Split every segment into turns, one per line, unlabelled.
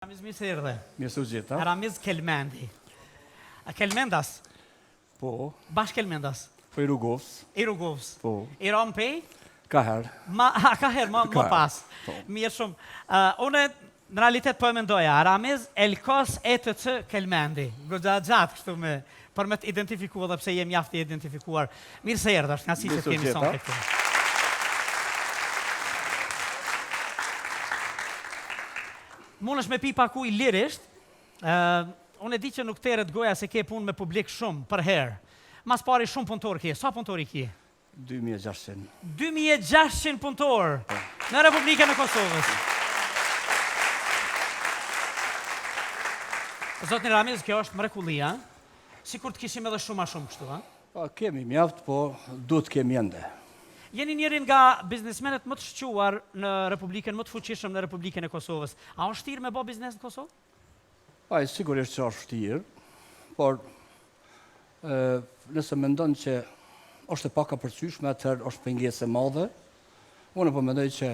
Ramiz mirë se erdhe.
Mirë se u gjeta.
Ramiz Kelmendi. A Kelmendas?
Po,
Bash Kelmendas.
po i Rugovës.
I Rugovës.
Po,
I Rompej?
ka herë.
Ka herë, më
Ka herë,
pas.
po.
Mirë shumë. Une në realitet po e mendoja, Ramiz Elkos ETC Kelmendi. Goxha gjatë kështu për me të identifikuar dhe pse jem jaftë i identifikuar. Mirë se erdhe, është nga si
Mirë
që
se u
kemi
gjeta.
sonë këtu. Mund është me pi paku i lirisht, unë e di që nuk teret goja se ke punë me publik shumë për herë. Mas pari shumë punëtor kje. Sa punëtor i kje?
2600.
2600 punëtor në Republikën e Kosovës. Zotni Ramiz, kjo është mrekullia. Sikur të kishim edhe shumë a shumë kështu, ha?
Pa, kemi mjaft, po duhet kemi ende.
Jeni njërin nga biznesmenet më të shquar në Republikën, më të fuqishëm në Republikën e Kosovës. A është vështirë me bë biznes në Kosovë?
Pa, sigurisht që është vështirë, por nëse mendon që është e paka përqyshme, atëherë është pengesë e madhe. Unë po mendoj që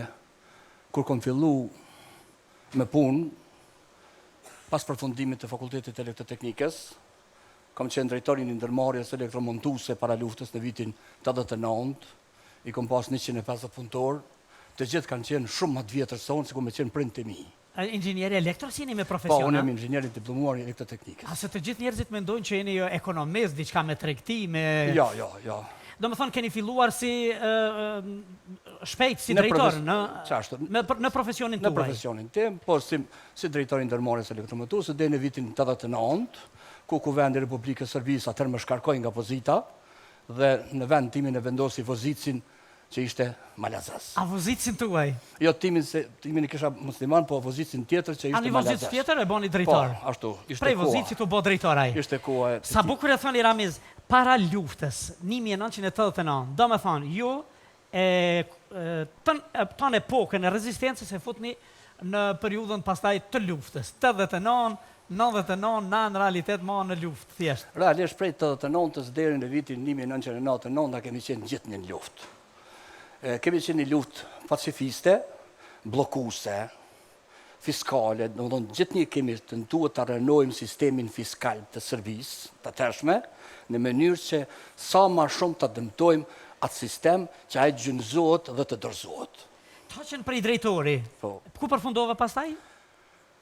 kur kom fillu me punë, pas përfundimit të Fakultetit Elektroteknikës, kam qenë drejtori i ndërmarrjes elektromontuese para luftës në vitin 89, i kom pas 150 punëtor, të gjithë kanë qenë shumë më të vjetër se unë, sikur me qenë prind të mi.
Inxhinieri elektro si jeni me
Po,
profesion?
unë
ha?
jam inxhinier i diplomuar i elektroteknikës.
A se të gjithë njerëzit mendojnë që jeni jo ekonomist, diçka me tregti, me...
Jo.
Do më thonë, keni filluar si shpejt, si
Në
drejtor,
Qashtu,
në profesionin
në
tuaj.
profesionin tim, po si drejtor i ndërmarrjes elektromontuese deri në vitin 89, ku Kuvendi i Republikës Serbisë atëherë më shkarkoi nga pozita dhe në vend timin e vendosi Vozicin, që ishte Malazas.
A vozicin tuaj?
Jo timin e kisha musliman, po Vozicin tjetër që
A
ishte
një
Malazas.
vozic tjetër e boni
Po,
drejtor?
ashtu, ishte
Prej
koha.
vozicit u bo drejtor ai.
Ishte koha e
Sa bukur e thoni Ramiz, para luftës, 1989, do me thonë, ju ton epokën e rezistencës e futni në periudhën pastaj të luftës. 89, 99, na në realitet ma në luftë, thjesht.
Realisht prej 89-ës deri në vitin 1999 na kemi qenë gjithë një luftë. Kemi qenë një luftë pacifiste, blokuse, fiskale, do të thonë gjithë një kemi tentuar të rënojmë sistemin fiskal të Serbisë, të tërshme, në mënyrë që sa më shumë të dëmtojmë atë sistem që ai gjynëzohet dhe të dorëzohet.
Ta qenë prej drejtori,
Po.
ku përfundove pastaj?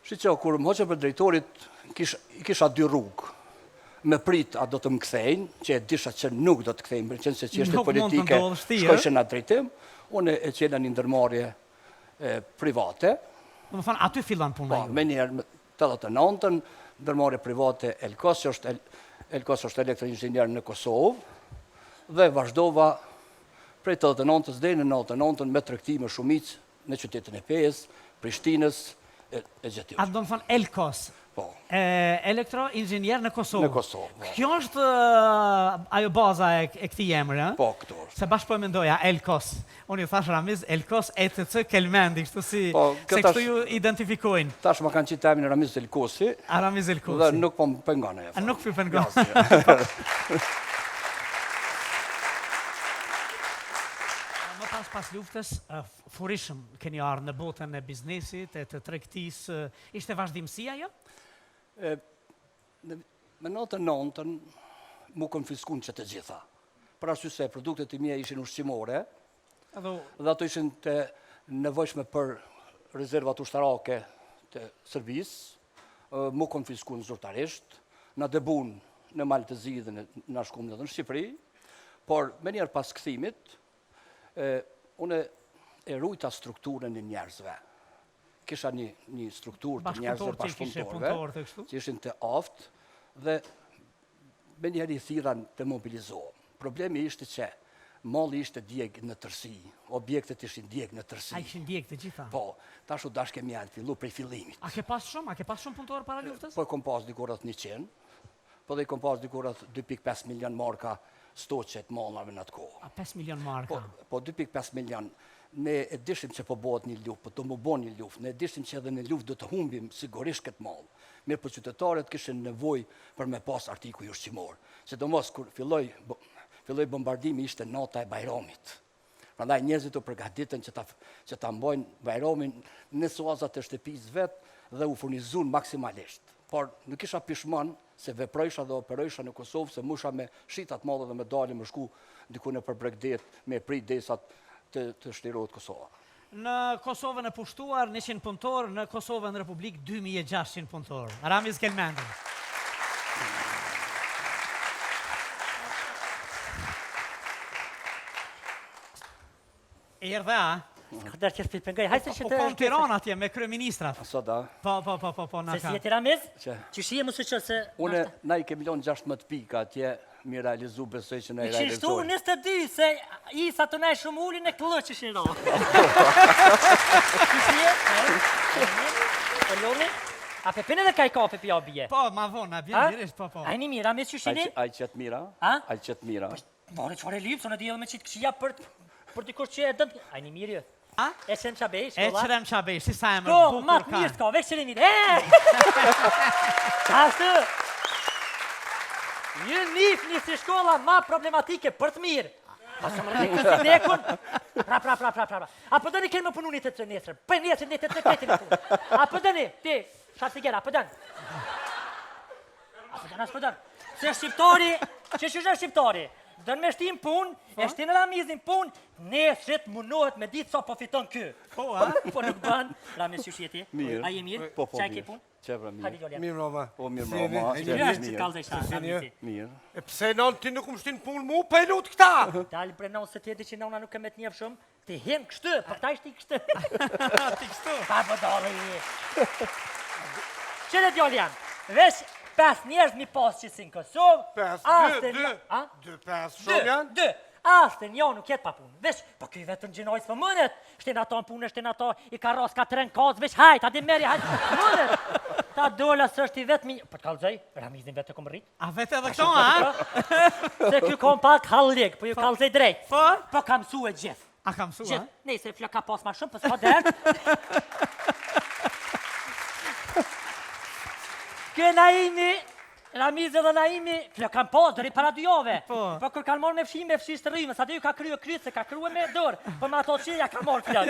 Shqo, kur më hoqe për drejtorit, kisha dy rrugë. Me prit a do të më kthejnë, që e disha që nuk do të kthejnë, për qenë se që është
Nuk mund të
politike,
ndodhë vështirë.
shkojshë në atë drejtim, unë e qena një ndërmarrje private,
Do më thonë, aty fillon puna
po,
ju.
me njerë 89-ën, ndërmarrje private Elkos, Elkos është elektroinxhinier në Kosovë, dhe vazhdova prej 89-ës deri në 99-ën me tregtime shumicë në qytetin e Pejës, Prishtinës, e gjithë.
A do më thonë Elkos,
Po,
elektroinxhinier në Kosovë.
në Kosovë. Po.
Kjo është ajo baza e këtij emri, ha?
Po, këtu është.
Se bashkë po e mendoja, Elkos. Unë ju thash Ramiz, Elkos ETC Kelmendi, kështu si,
Po, kjo
se
tash-
kështu ju identifikojnë.
Tash më kanë qitë emrin Ramiz Elkosi,
A Ramiz Elkosi.
dhe nuk po më pengon e.
A nuk pypen nga. Më pas luftës, furishëm keni ardhur në botën e biznesit, e të tregtisë, ishte vazhdimësia jo?
Me 99-ën mu konfiskun që të gjitha. Për arsye se produktet e mia ishin ushqimore,
Edhe
dhe ato ishin të nevojshme për rezervat ushtarake të Serbisë, mu konfiskun zyrtarisht, na debun në Maltëzi dhe në shkum dhe në Shqipëri, por me njerë pas kthimit, une e rujta strukturën e njerëzve. Kisha një strukturë të njerëzve
bashkëpunëtor të kështu.
që ishin të aftë dhe me njerë i thiran të mobilizohem. Problemi ishte që malli ishte djeg në tërsi, objektet ishin djeg në tërsi.
A ishin djeg të gjitha?
Po, tash u dash kemi ardhur fillu prej fillimit.
A ke pas shumë punëtor para luftës?
Po e kom pas diku rreth 100, po dhe i kom pas diku rreth 2.5 milion marka stoqet mallave në atë kohë.
A 5 milion marka?
Po 2.5 milion. Ne e dishim që po bëhet një luftë, po do më bën një luftë. Ne e dishim që edhe në luftë do të humbim sigurisht këtë mall. Mirë, po qytetarët kishin nevojë për me pas artikuj ushqimor. Sidomos kur filloi bombardimi ishte nata e Bajramit. Prandaj njerëzit u përgatitën që ta mbojnë Bajramin në suazat e shtëpisë vet dhe u furnizun maksimalisht. Por nuk isha pishman se veprojsha dhe operojsha në Kosovë, se musha me shitat madhe dhe me dali më shku diku në për Bregdet, me prit desat të shtirohet Kosova.
Në Kosovën e pushtuar 100 punëtor, në Kosovën Republik 2600 punëtor. Ramiz Kelmendi. Erdhe, a?
Këtër që s'pit pëngaj, hajse që
Po
të...
konë Tiran atje me kryeministrat.
Asa da,
Po, në
Se si
ka.
e Tiramiz?
që
Që shie më së që se...
na i kemi lonë 16 pika atje, mi realizu besoj që ne i
Që shtu
realizojnë.
22, se isa të nej shumë ullin e këllë që shiro. Që shie? E loni? A pepine dhe ka i kafe pja bje?
Po, ma vonë, a bjen dirisht, po.
A një mira, mes që shini?
Aj qëtë mira?
A?
Aj qëtë mira.
Bore qëfar e lypë, së në dhjellë me qitë këshia për dikush që e dëndë. A një mirë,
A?
e qënë qabej,
E
shkolla.
qërem qabej, si sa e më
Shko,
bukur
matë
ka.
mirë s'ka, veç qëre mirë. Ashtë, një një si shkolla ma problematike për të mirë. A së më rëndi kësi nekun? Pra. A për dëni kërë më punu një të të nesër. Për nesër një të të të të të. A për dëni, ti, shatë sigera, a për dëni. A për dëni. Se shqiptari, që është shqiptari? Dënë me shtim pun, e shtim në Ramizin pun, nesrit munohet me ditë sa po fiton kë.
Po, a?
Po nuk ban, Ramiz që shjeti?
Mirë.
A je mirë?
Po,
Qaj ke
mirë.
pun?
Qevra
Hadi
mirë.
Gjolja.
Mirë, mama.
Po, mirë,
Si jeni?
mama.
E
Mirë është që kallë dhe shta,
Si jeni?
Ramizi.
Mirë.
E pse non ti nuk më shtin punë mu, pa i lut këta?
Dalë bre non se tjeti që nona nuk e me të njef shumë, ti hen kështu, për ta ishti kështu.
Ti kështu.
Pa po dalë i. Qëre djallë janë, vesh 5 njerëz mi pas që si në Kosovë,
5,
Aste
2,
A?
2, 5, shumë janë?
2. Aste një nuk jetë pa punë, vesh, po këj vetën gjinojës për mënet, shten ato në punë, shten ato i ka ros ka 3 kazë, vesh hajt, adi meri hajt, mënet. Ta dola së është i vetë mi... Po të kalëzaj, Ramizin vetë e kom rritë.
A vete edhe këto, a?
Se kjo kom pak halleg, po ju kalëzaj drejt.
Po?
Po kam su e gjithë.
A kam su, a?
Gjithë, nej, se flë ka pas ma shumë, për s'ka dertë. Kë Naimi, Ramizi dhe Naimi, flë kam pas, dëri para 2 jave.
Po.
Po kër kanë marrë me fshi të rrimës, atë ju ka kryo krytë, se ka kryu me dorë. Po me ato që ja ka marrë flë.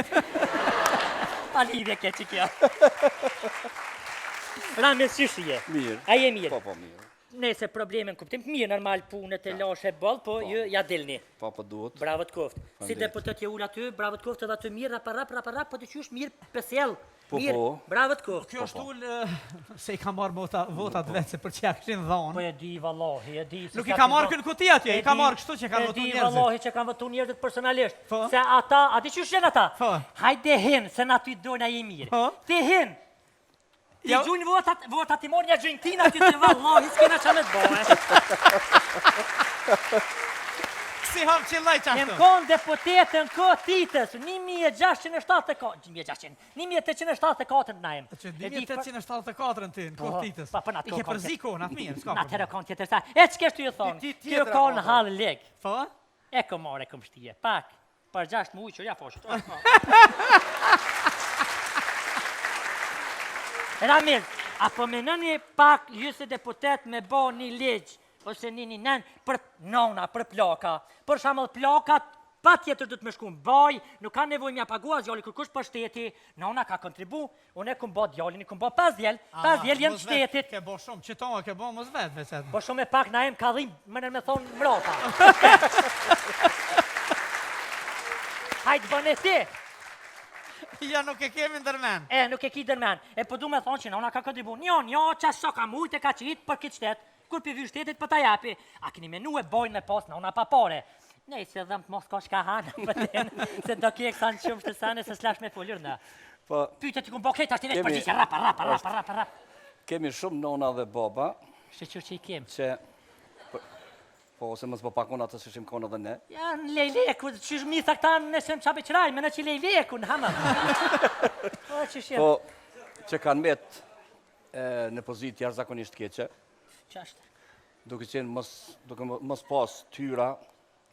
Pa lidhje ke që kja. Ramiz që shije?
Mirë.
A je mirë?
Po, mirë.
Nëse problemin kuptim, mirë normal punët e lashe bëllë, po ju ja dilni.
Po, duhet.
Bravo të koftë. Si
Faleminderit.
deputet je ullë aty, bravo të koftë edhe aty mirë, rap, po të qysh mirë pesjell.
Po,
Mirë,
po.
bravo të koftë.
Kjo është ullë se i ka marrë votat vetë, se për që ja këshin
Po
dhonë.
e di vallahi, e di. se
Nuk i
s'ka
ka
të
marrë
do-
kënë kuti atje,
E
i ka
di-
marrë kështu që kanë votu
E di
njerëzit.
vallahi që kanë votu njerëzit personalisht.
Po.
Se ata, a di që shenë ata?
Po.
Hajde hin, se na ty dojnë a je mirë.
Po.
Ti hin. Ti
Ja-
gjujnë votat, ti morë një gjujnë tina, ty të vallahi, s'kena qa me të bëhe.
Si ham qëllaj
Jem
qashtu.
konë deputetën këtë titës, 1674, 1874 na jem.
Që
E di për-
1874 në ti, në
Po,
kohë titës.
pa, në ato
I ke
kohë
përzi kohën, atë mirë, s'ka
Na
problem.
tërë konë tjetër sa. E që keshtu ju thonë?
Ti
Kjo
tjetër
konë
apo?
halë leg.
Po?
E kom marrë, e kom shtije. Pak. Për 6 muaj që ja foshtë. Ramil, apo me nëni pak ju se deputet me bo një legjë, ose një nën për nona, për plaka. Për shamëll plakat, pa tjetër du të me shku në baj, nuk ka nevoj mja pagua zjali kërkush për shteti, nona ka kontribu, unë e kum bo djallin, i kum bo 5 djel, 5 djel jenë shtetit.
Ke bo shumë, që tonë ke bo mos vetë, veçet.
Po shumë e pak na em ka dhim, më me thonë mrota. Hajtë bëne ti.
Ja nuk e kemi ndërmen.
E, nuk e ki dërmen. E po du me thonë që nona ka kontribu. Njo, qas so ka mujt e ka qitë për këtë shtetë. Kur për vy shtetit për ta japi. A keni menu e bojnë me pas nona pa pare. Nej, se dhëmë të mos ka shka hana për ten. Se do kje kësa në shumë shtësane se slash me folur në.
Po,
Pyte ti ku bo këtë ashtë i veç
Kemi-
përgjishë. Rapa.
kemi shumë nona dhe baba
Shqyqyr që i kem.
që... Po, ose mësë po pakon atë se shim konë edhe ne.
Ja, në lejleku, që shmitha këta në shem qabe qëraj, me në që lejleku në hamam. Po, që shem.
Po, që kanë met në pozitë jashtëzakonisht keqe,
Qashtë.
duke qenë mos pas tyra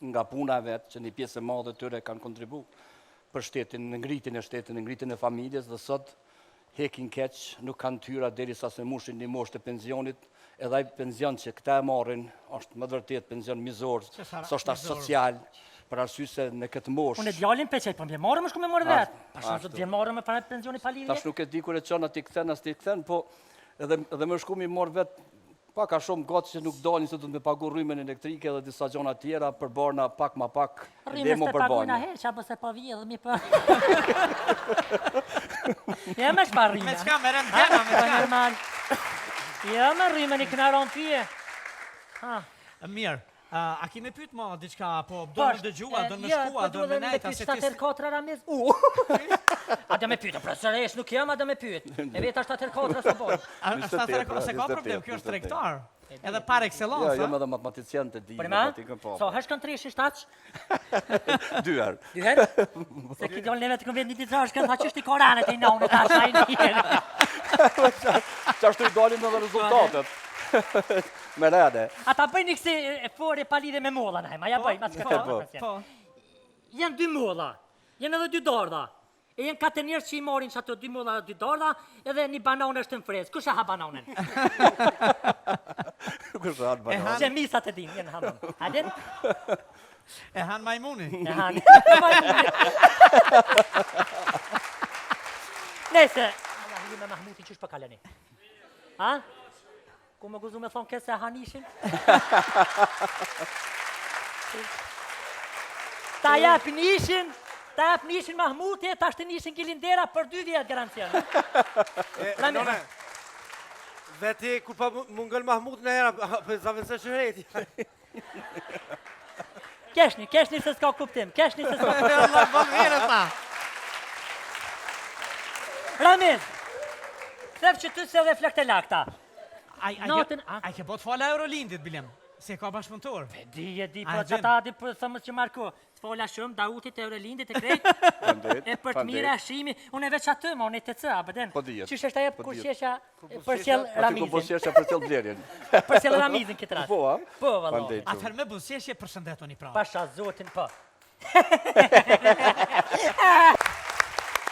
nga puna e vetë, që një pjesë e madhe tyre kanë kontribu për shtetin, në ngritin e shtetin, në ngritin e familjes, dhe sot hekin keq, nuk kanë tyra deri sa se mushin një moshë të pensionit, edhe ai pension që këta e marrin, është më vërtet pension mizor,
Që sa-
s'është as
mizor.
social, për arsye se në këtë moshë.
Unë e djalin peqej, po më morë më shku me morë vetë. Pa shumë
ashtu.
zot vjen morë me para pensioni pa lidhje.
Tash nuk e di kur e çon aty kthen as ti kthen, po edhe më shku mi mor vet pak a shumë gati që nuk dalin se do të më pagu rrymen elektrike dhe disa gjëra tjera për barna pak ma pak
Rrimë të pagojna herë, që apo se pa vjedhë, mi pa... Ja me shpa rrime.
Me qka, me rëndena, me qka.
Normal. Ja me rrime një kënaron pje.
Mirë, a ki me pyt ma diçka, po do më dëgjua, do më shkua, do më nejta, se ti...
74 Ramiz. A do me pyt, profesoresh, nuk jam, a do me pyt. E veta 74 së boj.
Se ka problem, kjo është tregtar. Edhe par excellence,
Ja, jam edhe matematicien të di.
Për ma?
matematikën, po.
So, heshkën 3-7?
Dyher.
Dyher? Se ki dole neve të këmë vend një ditë heshkën, tha qështë i koranet e i none, ta shajnë njërë.
Qashtu i dalin edhe rezultatet. Me rede.
Ata bëjnë kësi fore pa lidhe me molla, najma, ja bëjnë, ma s'ka.
Po.
Janë 2 molla, janë edhe 2 dardha. E janë 4 njerëz që i morin që ato 2 molla dhe 2 dardha, edhe një banon është në frezë. Kush e ha banonen?
Kush e han banon?
Që misat e din, jenë hanon. A din?
E han majmuni.
E han. Nese. Allah, ju me Mahmutin qysh për kaleni? Ha? Ku më guzu me thonë këse e hanishin? Ta japin ishin, Mahmuti, ta shtë nishin Gilindera për 2 vjetë garancion.
None, veti kur pa mungël Mahmut në hera, për zavën se shëreti.
Keshni se s'ka kuptim, keshni se s'ka kuptim.
Allah, bën mirë ta.
Ramiz, thef që ty se dhe flek të lakta.
A ke po të fala Eurolindit, Bilim? Se ka bashkëpunëtor.
E di,
A,
po
gjen.
që ta di për thëmës që marko. Të fola shumë, Dautit, Eurolindit e krejt. E për të mire ashimi. Unë e veç atë, ma unë e të cë, abëden.
Po dijet.
Qysh është aje
Po
kur
dijet.
qesha për sjell
Aty ku
Ramizin.
bosjesha për cëllë blerjen.
Për sjell Ramizin këtë rast.
Po, a?
Po, valla.
Pandej, që.
Atëherë me buzëqeshje përshëndetoni pra.
Pasha zotin, po.